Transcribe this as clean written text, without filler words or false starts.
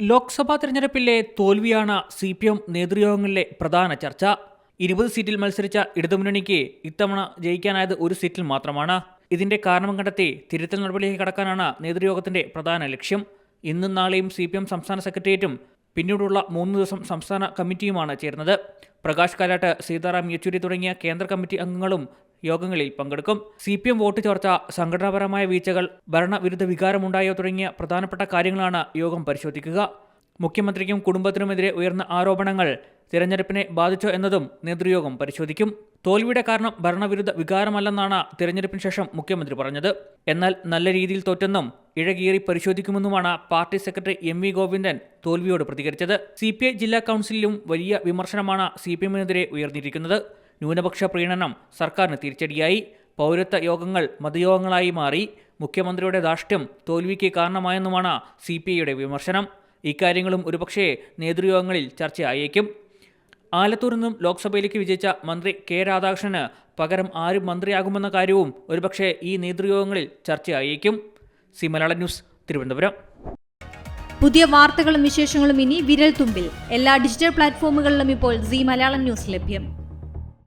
ലോക്സഭാ തെരഞ്ഞെടുപ്പിലെ തോൽവിയാണ് CPM നേതൃയോഗങ്ങളിലെ പ്രധാന ചർച്ച. 20 സീറ്റിൽ മത്സരിച്ച ഇടതുമുന്നണിക്ക് ഇത്തവണ ജയിക്കാനായത് ഒരു സീറ്റിൽ മാത്രമാണ്. ഇതിന്റെ കാരണം കണ്ടെത്തി തിരുത്തൽ നടപടിയിലേക്ക് കടക്കാനാണ് നേതൃയോഗത്തിന്റെ പ്രധാന ലക്ഷ്യം. ഇന്നും നാളെയും CPM സംസ്ഥാന സെക്രട്ടേറിയറ്റും പിന്നീടുള്ള 3 ദിവസം സംസ്ഥാന കമ്മിറ്റിയുമാണ് ചേർന്നത്. പ്രകാശ് കാരാട്ട്, സീതാറാം യെച്ചൂരി തുടങ്ങിയ കേന്ദ്ര കമ്മിറ്റി അംഗങ്ങളും യോഗങ്ങളിൽ പങ്കെടുക്കും. CPM വോട്ട് ചോർച്ച, സംഘടനാപരമായ വീഴ്ചകൾ, ഭരണവിരുദ്ധ വികാരമുണ്ടായോ തുടങ്ങിയ പ്രധാനപ്പെട്ട കാര്യങ്ങളാണ് യോഗം പരിശോധിക്കുക. മുഖ്യമന്ത്രിക്കും കുടുംബത്തിനുമെതിരെ ഉയർന്ന ആരോപണങ്ങൾ തിരഞ്ഞെടുപ്പിനെ ബാധിച്ചോ എന്നതും നേതൃയോഗം പരിശോധിക്കും. തോൽവിയുടെ കാരണം ഭരണവിരുദ്ധ വികാരമല്ലെന്നാണ് തിരഞ്ഞെടുപ്പിന് ശേഷം മുഖ്യമന്ത്രി പറഞ്ഞത്. എന്നാൽ നല്ല രീതിയിൽ തോറ്റെന്നും ഇഴകീറി പരിശോധിക്കുമെന്നുമാണ് പാർട്ടി സെക്രട്ടറി MV ഗോവിന്ദൻ തോൽവിയോട് പ്രതികരിച്ചത്. CPI ജില്ലാ കൗൺസിലിലും വലിയ വിമർശനമാണ് CPMനെതിരെ ഉയർന്നിരിക്കുന്നത്. ന്യൂനപക്ഷ പ്രീണനം സർക്കാരിന് തിരിച്ചടിയായി. പൗരത്വ യോഗങ്ങൾ മതയോഗങ്ങളായി മാറി. മുഖ്യമന്ത്രിയുടെ ധാർഷ്ട്യം തോൽവിക്ക് കാരണമായെന്നുമാണ് CPIയുടെ വിമർശനം. ഇക്കാര്യങ്ങളും ഒരുപക്ഷേ നേതൃയോഗങ്ങളിൽ ചർച്ചയായേക്കും. ആലത്തൂരിൽ നിന്നും ലോക്സഭയിലേക്ക് വിജയിച്ച മന്ത്രി K രാധാകൃഷ്ണന് പകരം ആരും മന്ത്രിയാകുമെന്ന കാര്യവും ഒരുപക്ഷേ ഈ നേതൃയോഗങ്ങളിൽ ചർച്ചയായേക്കും. മലയാളം ന്യൂസ്, തിരുവനന്തപുരം. പുതിയ വാർത്തകളും വിശേഷങ്ങളും ഇനി വിരൽ തുമ്പിൽ. എല്ലാ ഡിജിറ്റൽ പ്ലാറ്റ്ഫോമുകളിലും ഇപ്പോൾ മലയാളം ന്യൂസ് ലഭ്യം.